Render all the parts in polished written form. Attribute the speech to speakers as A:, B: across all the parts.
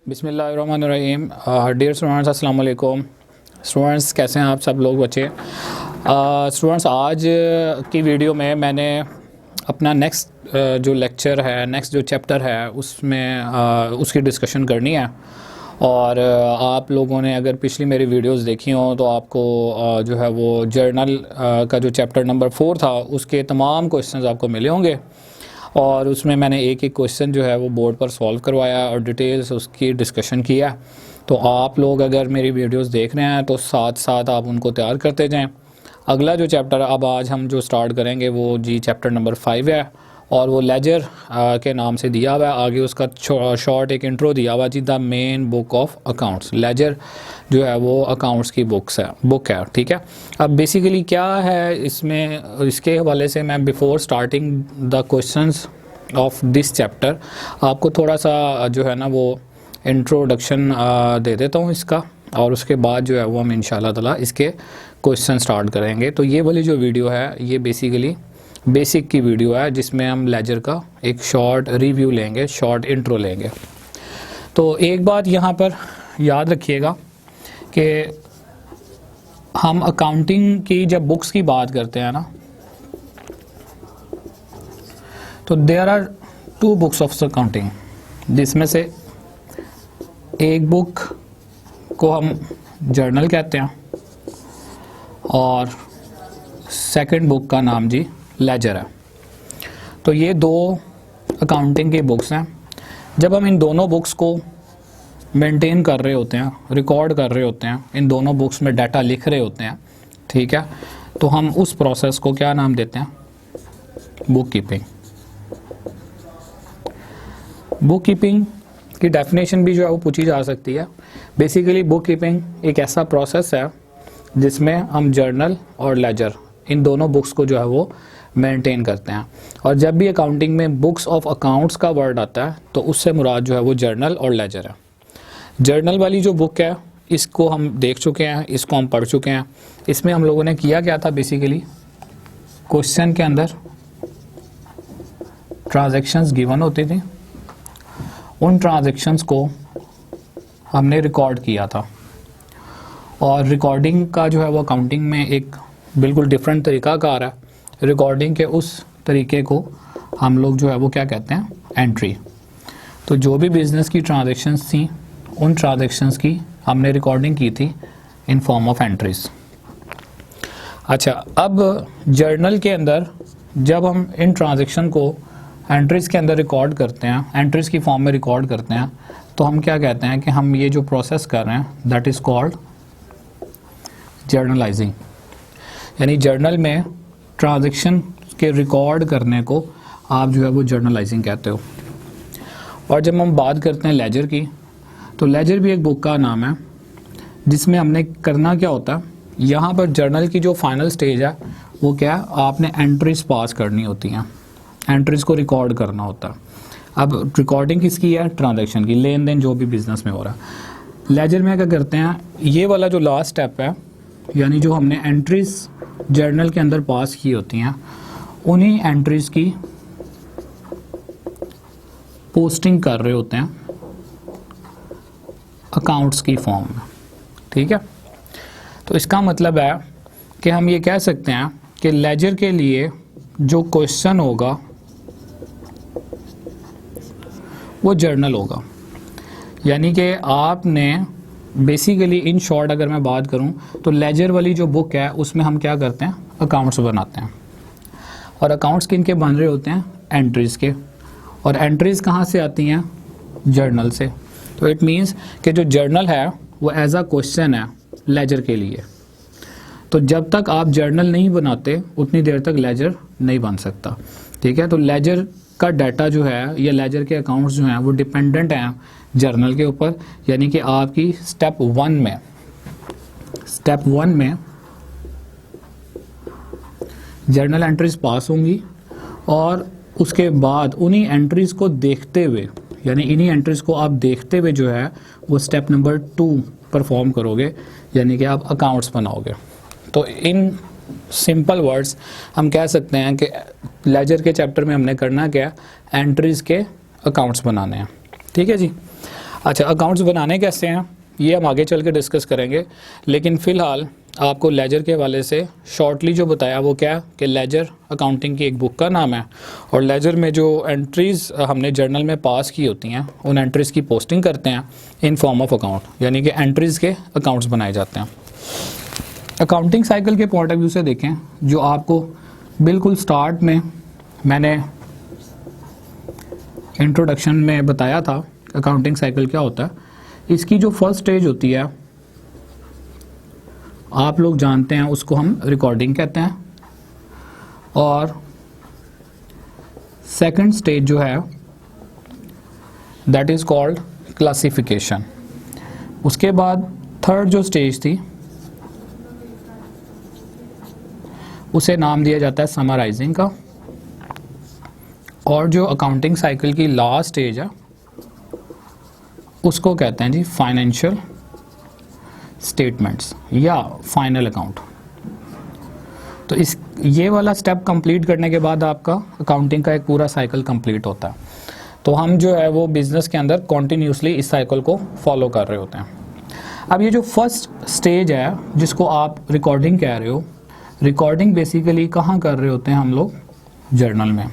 A: बिस्मिल्लाहिर्रहमानिर्रहीम। Dear students, अस्सलाम वालेकुम। स्टूडेंट्स कैसे हैं आप सब लोग बच्चे? स्टूडेंट्स, आज की वीडियो में मैंने अपना नेक्स्ट जो लेक्चर है, नेक्स्ट जो चैप्टर है, उसमें उसकी डिस्कशन करनी है। और आप लोगों ने अगर पिछली मेरी वीडियोस देखी हों तो आपको जो है वो जर्नल का जो चैप्टर नंबर 4 था उसके तमाम क्वेश्चंस आपको मिले होंगे। और उसमें मैंने एक एक क्वेश्चन जो है वो बोर्ड पर सॉल्व करवाया और डिटेल्स उसकी डिस्कशन किया। तो आप लोग अगर मेरी वीडियोस देख रहे हैं तो साथ साथ आप उनको तैयार करते जाएं। अगला जो चैप्टर अब आज हम जो स्टार्ट करेंगे वो जी चैप्टर नंबर 5 है और वो लेजर के नाम से दिया हुआ है। आगे उसका शॉर्ट एक इंट्रो दिया हुआ जी, the main book of accounts. Ledger जो है वो अकाउंट्स की बुक है, ठीक है। अब बेसिकली क्या है इसमें, इसके हवाले से मैं before starting the questions of this chapter आपको थोड़ा सा जो है ना वो इंट्रोडक्शन दे देता हूँ इसका, और उसके बाद जो है वो हम इंशाल्लाह ताला इसके क्वेश्चन स्टार्ट करेंगे। तो ये वाली जो वीडियो है ये बेसिकली बेसिक की वीडियो है जिसमें हम लेजर का एक शॉर्ट रिव्यू लेंगे, शॉर्ट इंट्रो लेंगे। तो एक बात यहाँ पर याद रखिएगा कि हम अकाउंटिंग की जब बुक्स की बात करते हैं ना, तो there are 2 books of accounting, जिसमें से एक बुक को हम जर्नल कहते हैं और सेकंड बुक का नाम जी लेजर है। तो ये 2 अकाउंटिंग की बुक्स हैं। जब हम इन दोनों बुक्स को मेंटेन कर रहे होते हैं, रिकॉर्ड कर रहे होते हैं, इन दोनों बुक्स में डाटा लिख रहे होते हैं, ठीक है, तो हम उस प्रोसेस को क्या नाम देते हैं? Book keeping. बुक कीपिंग की डेफिनेशन भी जो है वो पूछी जा सकती है। बेसिकली बुक कीपिंग एक ऐसा प्रोसेस है जिसमें हम जर्नल और लेजर इन दोनों बुक्स को जो है वो मेंटेन करते हैं। और जब भी अकाउंटिंग में बुक्स ऑफ अकाउंट्स का वर्ड आता है तो उससे मुराद जो है वो जर्नल और लेजर है। जर्नल वाली जो बुक है इसको हम देख चुके हैं, इसको हम पढ़ चुके हैं। इसमें हम लोगों ने किया क्या था? बेसिकली क्वेश्चन के अंदर ट्रांजैक्शंस गिवन होती थी, उन ट्रांजैक्शंस को हमने रिकॉर्ड किया था। और रिकॉर्डिंग का जो है वो अकाउंटिंग में एक बिल्कुल डिफरेंट तरीका कार है। रिकॉर्डिंग के उस तरीके को हम लोग जो है वो क्या कहते हैं? एंट्री। तो जो भी बिजनेस की ट्रांजैक्शंस थी उन ट्रांजैक्शंस की हमने रिकॉर्डिंग की थी इन फॉर्म ऑफ एंट्रीज। अच्छा, अब जर्नल के अंदर जब हम इन ट्रांजैक्शन को एंट्रीज के अंदर रिकॉर्ड करते हैं, एंट्रीज की फॉर्म में रिकॉर्ड करते हैं, तो हम क्या कहते हैं कि हम ये जो प्रोसेस कर रहे हैं दैट इज़ कॉल्ड जर्नलाइजिंग। यानी जर्नल में ट्रांजैक्शन के रिकॉर्ड करने को आप जो है वो जर्नलाइजिंग कहते हो। और जब हम बात करते हैं लेजर की, तो लेजर भी एक बुक का नाम है जिसमें हमने करना क्या होता है, यहाँ पर जर्नल की जो फाइनल स्टेज है वो क्या है? आपने एंट्रीज पास करनी होती हैं, एंट्रीज को रिकॉर्ड करना होता है। अब रिकॉर्डिंग किसकी है? ट्रांजैक्शन की, लेन देन जो भी बिजनेस में हो रहा है। लेजर में क्या करते हैं? ये वाला जो लास्ट स्टेप है, यानी जो हमने एंट्रीज जर्नल के अंदर पास की होती हैं, उन्हीं एंट्रीज की पोस्टिंग कर रहे होते हैं अकाउंट्स की फॉर्म में, ठीक है। तो इसका मतलब है कि हम ये कह सकते हैं कि लेजर के लिए जो क्वेश्चन होगा वो जर्नल होगा। यानी कि आपने बेसिकली इन शॉर्ट अगर मैं बात करूं तो लेजर वाली जो बुक है उसमें हम क्या करते हैं? अकाउंट्स बनाते हैं। और अकाउंट्स किन के बन रहे होते हैं? एंट्रीज़ के। और एंट्रीज़ कहाँ से आती हैं? जर्नल से। तो इट मीन्स कि जो जर्नल है वो एज अ क्वेश्चन है लेजर के लिए। तो जब तक आप जर्नल नहीं बनाते उतनी देर तक लेजर नहीं बन सकता, ठीक है। तो लेजर का डाटा जो है या लेजर के अकाउंट्स जो हैं वो डिपेंडेंट हैं जर्नल के ऊपर। यानी कि आपकी स्टेप 1 में जर्नल एंट्रीज पास होंगी और उसके बाद उन्हीं एंट्रीज को देखते हुए, यानी इन्हीं एंट्रीज को आप देखते हुए जो है वो स्टेप नंबर 2 परफॉर्म करोगे, यानी कि आप अकाउंट्स बनाओगे। तो इन सिंपल वर्ड्स हम कह सकते हैं कि लेजर के चैप्टर में हमने करना क्या है? एंट्रीज़ के अकाउंट्स बनाने हैं, ठीक है जी। अच्छा, अकाउंट्स बनाने कैसे हैं ये हम आगे चल के डिस्कस करेंगे, लेकिन फ़िलहाल आपको लेजर के हवाले से शॉर्टली जो बताया वो क्या कि लेजर अकाउंटिंग की एक बुक का नाम है, और लेजर में जो एंट्रीज़ हमने जर्नल में पास की होती हैं उन एंट्रीज़ की पोस्टिंग करते हैं इन फॉर्म ऑफ अकाउंट, यानी कि एंट्रीज़ के अकाउंट्स बनाए जाते हैं। अकाउंटिंग साइकिल के पॉइंट ऑफ व्यू से देखें, जो आपको बिल्कुल स्टार्ट में मैंने इंट्रोडक्शन में बताया था अकाउंटिंग साइकिल क्या होता है, इसकी जो फर्स्ट स्टेज होती है आप लोग जानते हैं, उसको हम रिकॉर्डिंग कहते हैं, और सेकंड स्टेज जो है दैट इज़ कॉल्ड क्लासिफिकेशन। उसके बाद थर्ड जो स्टेज थी उसे नाम दिया जाता है समराइजिंग का, और जो अकाउंटिंग साइकिल की लास्ट स्टेज है उसको कहते हैं जी फाइनेंशियल स्टेटमेंट्स या फाइनल अकाउंट। तो ये वाला स्टेप कंप्लीट करने के बाद आपका अकाउंटिंग का एक पूरा साइकिल कंप्लीट होता है। तो हम जो है वो बिज़नेस के अंदर कॉन्टीन्यूसली इस साइकिल को फॉलो कर रहे होते हैं। अब ये जो फर्स्ट स्टेज है जिसको आप रिकॉर्डिंग कह रहे हो, रिकॉर्डिंग बेसिकली कहाँ कर रहे होते हैं हम लोग? जर्नल में।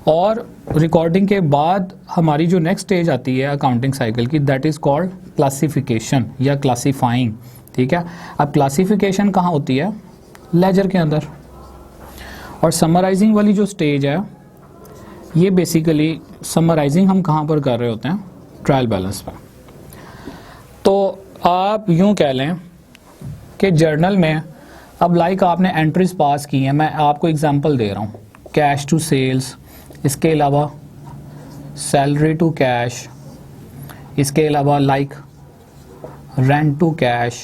A: और रिकॉर्डिंग के बाद हमारी जो नेक्स्ट स्टेज आती है अकाउंटिंग साइकिल की, दैट इज़ कॉल्ड क्लासिफिकेशन या क्लासीफाइंग। ठीक है, अब क्लासिफिकेशन कहाँ होती है? लेजर के अंदर। और समराइजिंग वाली जो स्टेज है ये बेसिकली समराइजिंग हम कहाँ पर कर रहे होते हैं? ट्रायल बैलेंस पर। तो आप यूँ कह लें कि जर्नल में अब लाइक आपने एंट्रीज पास की हैं, मैं आपको एग्जांपल दे रहा हूँ, कैश टू सेल्स, इसके अलावा सैलरी टू कैश, इसके अलावा like rent to cash,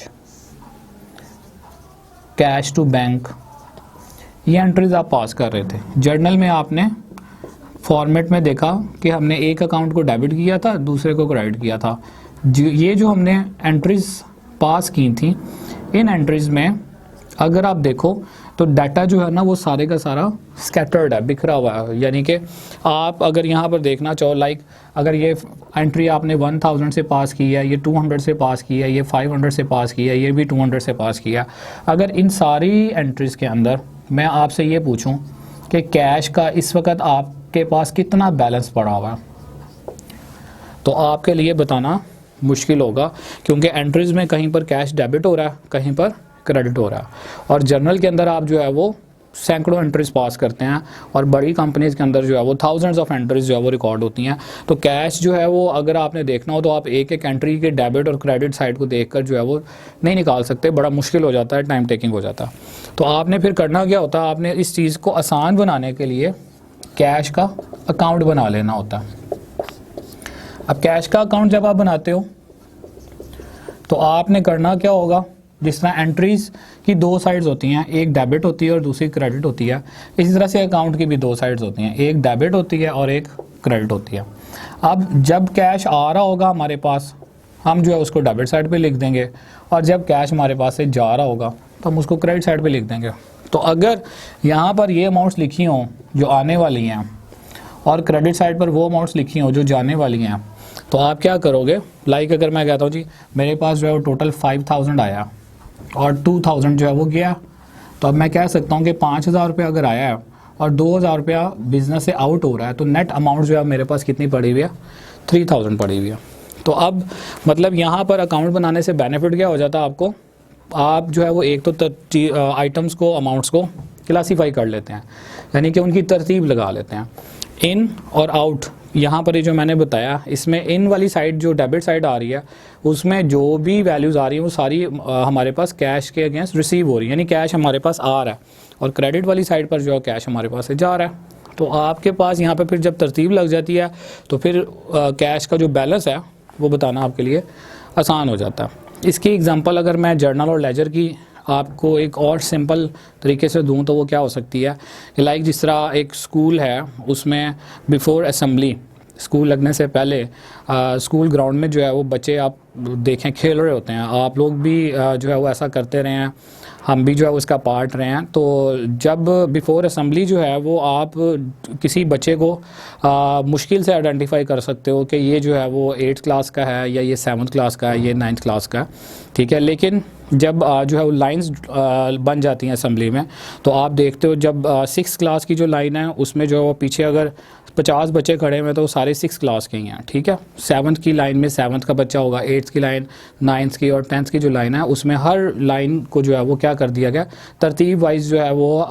A: cash to bank, ये एंट्रीज आप पास कर रहे थे। जर्नल में आपने फॉर्मेट में देखा कि हमने एक अकाउंट को डेबिट किया था, दूसरे को क्रेडिट किया था। ये जो हमने एंट्रीज पास की थी, इन एंट्रीज में अगर आप देखो तो डाटा जो है ना वो सारे का सारा स्कैटर्ड है, बिखरा हुआ है। यानी कि आप अगर यहाँ पर देखना चाहो, लाइक अगर ये एंट्री आपने 1000 से पास की है, ये 200 से पास की है, ये 500 से पास की है, ये भी 200 से पास किया, अगर इन सारी एंट्रीज़ के अंदर मैं आपसे ये पूछूं कि कैश का इस वक्त आपके पास कितना बैलेंस पड़ा हुआ है, तो आपके लिए बताना मुश्किल होगा, क्योंकि एंट्रीज़ में कहीं पर कैश डेबिट हो रहा है, कहीं पर क्रेडिट हो रहा है। और जर्नल के अंदर आप जो है वो सैकड़ों एंट्रीज पास करते हैं, और बड़ी कंपनीज़ के अंदर जो है वो थाउजेंड्स ऑफ एंट्रीज जो है वो रिकॉर्ड होती हैं। तो कैश जो है वो अगर आपने देखना हो तो आप एक एक एंट्री के डेबिट और क्रेडिट साइड को देखकर जो है वो नहीं निकाल सकते, बड़ा मुश्किल हो जाता है, टाइम टेकिंग हो जाता है। तो आपने फिर करना क्या होता है, आपने इस चीज़ को आसान बनाने के लिए कैश का अकाउंट बना लेना होता है। अब कैश का अकाउंट जब आप बनाते हो तो आपने करना क्या होगा, जिस तरह एंट्रीज़ की दो साइड्स होती हैं, एक डेबिट होती है और दूसरी क्रेडिट होती है, इसी तरह से अकाउंट की भी दो साइड्स होती हैं, एक डेबिट होती है और एक क्रेडिट होती है। अब जब कैश आ रहा होगा हमारे पास, हम जो है उसको डेबिट साइड पे लिख देंगे, और जब कैश हमारे पास से जा रहा होगा तो हम उसको क्रेडिट साइड पे लिख देंगे। तो अगर यहाँ पर ये अमाउंट्स लिखी हों जो आने वाली हैं, और क्रेडिट साइड पर वो अमाउंट्स लिखी हों जो जाने वाली हैं, तो आप क्या करोगे, लाइक अगर मैं कहता हूँ जी मेरे पास जो है वो टोटल 5000 आया और 2000 जो है वो गया, तो अब मैं कह सकता हूँ कि 5000 रुपया अगर आया है और 2000 रुपया बिजनेस से आउट हो रहा है, तो नेट अमाउंट जो है मेरे पास कितनी पड़ी हुई है? 3000 पड़ी हुई है। तो अब मतलब यहाँ पर अकाउंट बनाने से बेनिफिट क्या हो जाता है आपको, आप जो है वो एक तो आइटम्स को, अमाउंट्स को क्लासीफाई कर लेते हैं, यानी कि उनकी तरतीब लगा लेते हैं, इन और आउट। यहाँ पर ये जो मैंने बताया, इसमें इन वाली साइड जो डेबिट साइड आ रही है उसमें जो भी वैल्यूज़ आ रही हैं वो सारी हमारे पास कैश के अगेंस्ट रिसीव हो रही है, यानी कैश हमारे पास आ रहा है, और क्रेडिट वाली साइड पर जो है कैश हमारे पास से जा रहा है। तो आपके पास यहाँ पे फिर जब तरतीब लग जाती है तो फिर कैश का जो बैलेंस है वो बताना आपके लिए आसान हो जाता है। इसकी एग्जांपल अगर मैं जर्नल और लेजर की आपको एक और सिंपल तरीके से दूं तो वो क्या हो सकती है, लाइक जिस तरह एक स्कूल है, उसमें बिफोर असेंबली, स्कूल लगने से पहले स्कूल ग्राउंड में जो है वो बच्चे आप देखें खेल रहे होते हैं, आप लोग भी जो है वो ऐसा करते रहे हैं। हम भी जो है उसका पार्ट रहे हैं। तो जब बिफोर असेंबली जो है वो आप किसी बच्चे को मुश्किल से आइडेंटिफाई कर सकते हो कि ये जो है वो 8th क्लास का है या ये 7th क्लास का है, ये 9th क्लास का है, ठीक है। लेकिन जब जो है वो लाइंस बन जाती हैं असेंबली में, तो आप देखते हो जब 6th क्लास की जो लाइन है उसमें जो है वो पीछे अगर 50 बच्चे खड़े हुए तो सारे 6th क्लास के ही हैं, ठीक है। 7th की लाइन में 7th का बच्चा होगा, 8th की लाइन, 9th की और 10th की जो लाइन है उसमें हर लाइन को जो है वो क्या कर दिया गया, तरतीब वाइज जो है वो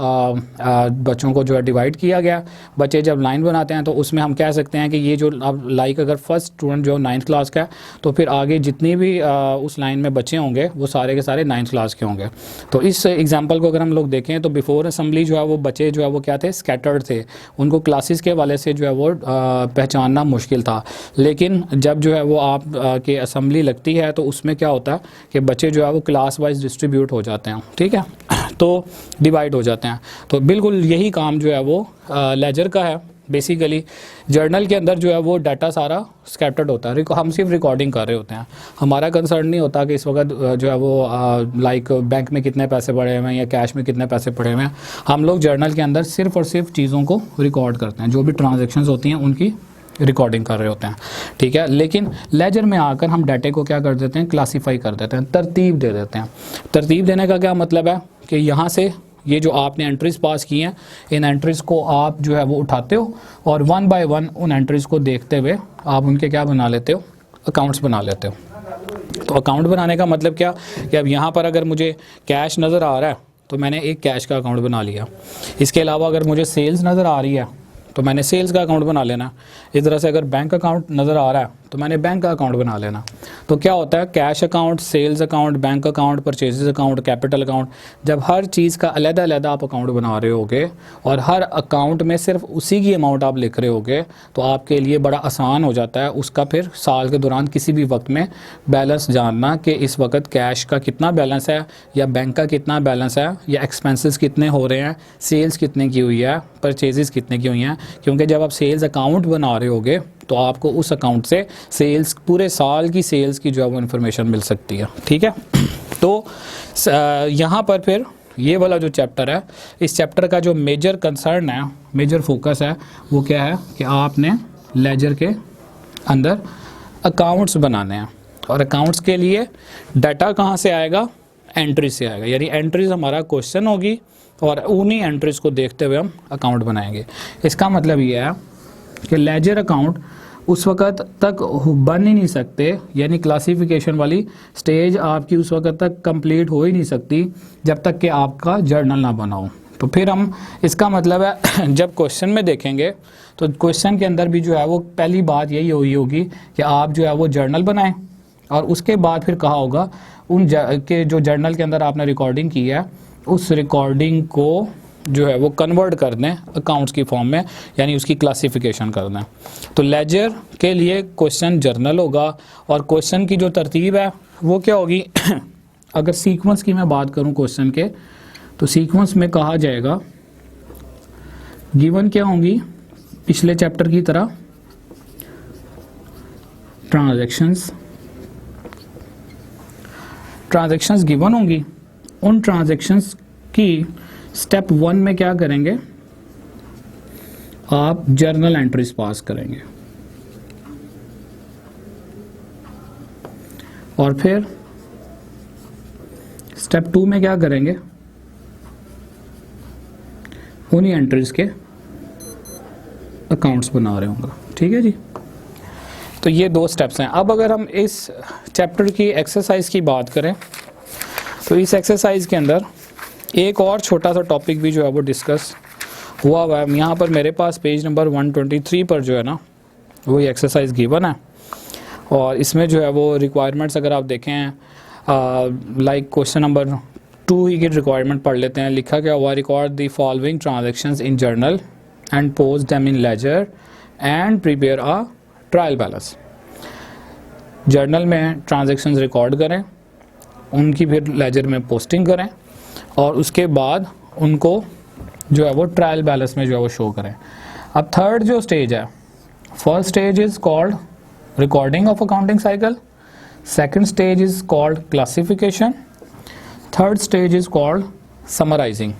A: बच्चों को जो है डिवाइड किया गया। बच्चे जब लाइन बनाते हैं तो उसमें हम कह सकते हैं कि ये जो अब लाइक अगर फर्स्ट स्टूडेंट जो 9th क्लास का है तो फिर आगे जितनी भी उस लाइन में बच्चे होंगे वो सारे के सारे 9th क्लास के होंगे। तो इस एग्जाम्पल को अगर हम लोग देखें तो बिफोर असेंबली जो है वो बच्चे जो है वो क्या थे, स्कैटर्ड थे, उनको क्लासेस के वाले से जो है वो पहचानना मुश्किल था। लेकिन जब जो है वो आप के असेंबली लगती है तो उसमें क्या होता है कि बच्चे जो है वो क्लास वाइज डिस्ट्रीब्यूट हो जाते हैं, ठीक है, तो डिवाइड हो जाते हैं। तो बिल्कुल यही काम जो है वो लेजर का है। बेसिकली जर्नल के अंदर जो है वो डाटा सारा स्कैटर्ड होता है, हम सिर्फ रिकॉर्डिंग कर रहे होते हैं। हमारा कंसर्न नहीं होता कि इस वक्त जो है वो लाइक बैंक में कितने पैसे पड़े हुए हैं या कैश में कितने पैसे पड़े हुए हैं। हम लोग जर्नल के अंदर सिर्फ और सिर्फ चीज़ों को रिकॉर्ड करते हैं, जो भी ट्रांजेक्शन्स होती हैं उनकी रिकॉर्डिंग कर रहे होते हैं, ठीक है। लेकिन लेजर में आकर हम डाटे को क्या कर देते हैं, क्लासीफाई कर देते हैं, तरतीब दे देते हैं। तरतीब देने का क्या मतलब है कि यहाँ से ये जो आपने एंट्रीज पास की हैं, इन एंट्रीज को आप जो है वो उठाते हो और 1 बाय 1 उन एंट्रीज को देखते हुए आप उनके क्या बना लेते हो, अकाउंट्स बना लेते हो। तो अकाउंट बनाने का मतलब क्या कि अब यहाँ पर अगर मुझे कैश नज़र आ रहा है तो मैंने एक कैश का अकाउंट बना लिया। इसके अलावा अगर मुझे सेल्स नज़र आ रही है तो मैंने सेल्स का अकाउंट बना लेना। इस तरह से अगर बैंक अकाउंट नज़र आ रहा है तो मैंने बैंक का अकाउंट बना लेना। तो क्या होता है, cash account, sales account, bank account, purchases account, capital account, जब हर चीज़ का अलग-अलग आप अकाउंट बना रहे होगे और हर अकाउंट में सिर्फ उसी की अमाउंट आप लिख रहे होगे तो आपके लिए बड़ा आसान हो जाता है उसका फिर साल के दौरान किसी भी वक्त में बैलेंस जानना कि इस वक्त कैश का कितना बैलेंस है या बैंक का कितना बैलेंस है या एक्सपेंसेस कितने हो रहे हैं, सेल्स कितने की हुई है, परचेजेस कितने की हुई हैं। क्योंकि जब आप सेल्स अकाउंट बना रहे होगे तो आपको उस अकाउंट से सेल्स, पूरे साल की सेल्स की जो है वो इन्फॉर्मेशन मिल सकती है, ठीक है। तो यहाँ पर फिर ये वाला जो चैप्टर है, इस चैप्टर का जो मेजर कंसर्न है, मेजर फोकस है, वो क्या है कि आपने लेजर के अंदर अकाउंट्स बनाने हैं। और अकाउंट्स के लिए डाटा कहाँ से आएगा, एंट्री से आएगा। यानी एंट्रीज हमारा क्वेश्चन होगी और उन्हीं एंट्रीज को देखते हुए हम अकाउंट बनाएंगे। इसका मतलब ये है कि लेजर अकाउंट उस वक़्त तक बन ही नहीं सकते, यानी क्लासिफिकेशन वाली स्टेज आपकी उस वक़्त तक कंप्लीट हो ही नहीं सकती जब तक कि आपका जर्नल ना बना हो। तो फिर हम, इसका मतलब है जब क्वेश्चन में देखेंगे तो क्वेश्चन के अंदर भी जो है वो पहली बात यही हुई होगी कि आप जो है वो जर्नल बनाएं और उसके बाद फिर कहा होगा उन के जो जर्नल के अंदर आपने रिकॉर्डिंग की है उस रिकॉर्डिंग को जो है वो कन्वर्ट कर दें अकाउंट्स की फॉर्म में, यानी उसकी क्लासिफिकेशन कर दें। तो लेजर के लिए क्वेश्चन जर्नल होगा और क्वेश्चन की जो तरतीब है वो क्या होगी अगर सीक्वेंस की मैं बात करूं क्वेश्चन के, तो सीक्वेंस में कहा जाएगा गिवन क्या होंगी, पिछले चैप्टर की तरह ट्रांजैक्शंस गिवन होंगी। उन ट्रांजैक्शंस की स्टेप 1 में क्या करेंगे, आप जर्नल एंट्रीज पास करेंगे और फिर स्टेप 2 में क्या करेंगे, उन्हीं एंट्रीज के अकाउंट्स बना रहे होंगे, ठीक है जी। तो ये 2 स्टेप्स हैं। अब अगर हम इस चैप्टर की एक्सरसाइज की बात करें तो इस एक्सरसाइज के अंदर एक और छोटा सा टॉपिक भी जो है वो डिस्कस हुआ है। यहाँ पर मेरे पास पेज नंबर 123 पर जो है ना वो ये एक्सरसाइज गिवन है और इसमें जो है वो रिक्वायरमेंट्स अगर आप देखें लाइक क्वेश्चन नंबर 2 ही की रिक्वायरमेंट पढ़ लेते हैं। लिखा क्या हुआ, record the following transactions in journal and post them in ledger and prepare a trial balance. Journal में ट्रांजैक्शंस रिकॉर्ड करें, उनकी फिर लेजर में पोस्टिंग करें और उसके बाद उनको जो है वो ट्रायल बैलेंस में जो है वो शो करें। अब थर्ड जो स्टेज है, first stage is called recording of accounting cycle, second stage is called classification third stage is called summarising.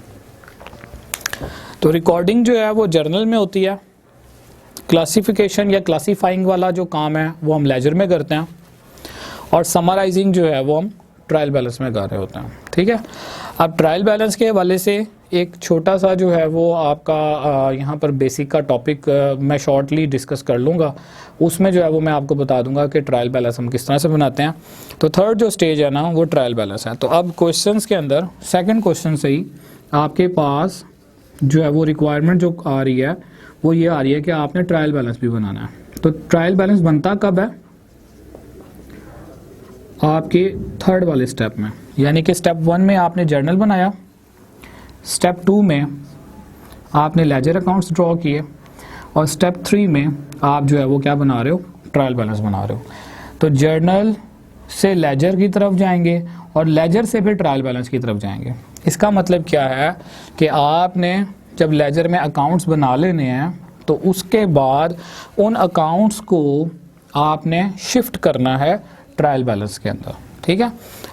A: तो रिकॉर्डिंग जो है वो जर्नल में होती है, क्लासिफिकेशन या क्लासीफाइंग वाला जो काम है वो हम लेजर में करते हैं, और समराइजिंग जो है वो हम ट्रायल बैलेंस में कर रहे होते हैं। ठीक है, अब ट्रायल बैलेंस के हवाले से एक छोटा सा जो है वो आपका यहाँ पर बेसिक का टॉपिक मैं शॉर्टली डिस्कस कर लूँगा, उसमें जो है वो मैं आपको बता दूंगा कि ट्रायल बैलेंस हम किस तरह से बनाते हैं। तो थर्ड जो स्टेज है ना वो ट्रायल बैलेंस है। तो अब क्वेश्चंस के अंदर सेकंड क्वेश्चन से ही आपके पास जो है वो रिक्वायरमेंट जो आ रही है वो ये आ रही है कि आपने ट्रायल बैलेंस भी बनाना है। तो ट्रायल बैलेंस बनता कब है? आपके थर्ड वाले स्टेप में, यानी कि स्टेप 1 में आपने जर्नल बनाया, स्टेप 2 में आपने लेजर अकाउंट्स ड्रॉ किए, और स्टेप 3 में आप जो है वो क्या बना रहे हो? ट्रायल बैलेंस बना रहे हो। तो जर्नल से लेजर की तरफ जाएंगे और लेजर से फिर ट्रायल बैलेंस की तरफ जाएंगे। इसका मतलब क्या है कि आपने जब लेजर में अकाउंट्स बना लेने हैं तो उसके बाद उन अकाउंट्स को आपने शिफ्ट करना है ट्रायल बैलेंस के अंदर। ठीक है,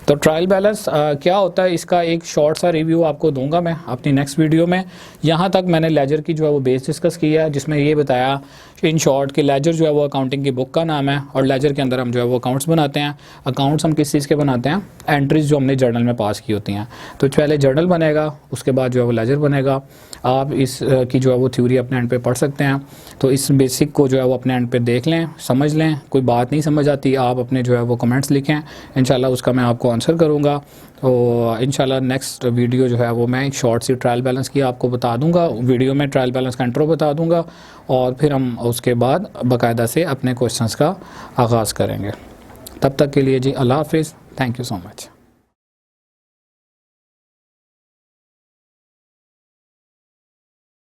A: तो ट्रायल बैलेंस क्या होता है इसका एक शॉर्ट सा रिव्यू आपको दूंगा मैं अपनी नेक्स्ट वीडियो में। यहाँ तक मैंने लेजर की जो है वो बेस डिस्कस किया है, जिसमें ये बताया इन शॉर्ट कि लेजर जो है वो अकाउंटिंग की बुक का नाम है, और लेजर के अंदर हम जो है वो अकाउंट्स बनाते हैं। अकाउंट्स हम किस चीज़ के बनाते हैं? एंट्रीज जो हमने जर्नल में पास की होती हैं। तो पहले जर्नल बनेगा, उसके बाद जो है वो लेजर बनेगा। आप इस की जो है वो थ्योरी अपने एंड पे पढ़ सकते हैं। तो इस बेसिक को जो है वो अपने एंड पे देख लें, समझ लें। कोई बात नहीं समझ आती आप अपने जो है वो कमेंट्स लिखें, इंशाल्लाह उसका मैं आपको आंसर करूँगा। तो इंशाल्लाह नेक्स्ट वीडियो जो है वो मैं एक शॉर्ट सी ट्रायल बैलेंस की आपको बता दूंगा, वीडियो में ट्रायल बैलेंस का इंट्रो बता दूंगा, और फिर हम उसके बाद बाकायदा से अपने क्वेश्चंस का आगाज़ करेंगे। तब तक के लिए जी अल्लाह हाफिज़, थैंक यू सो मच।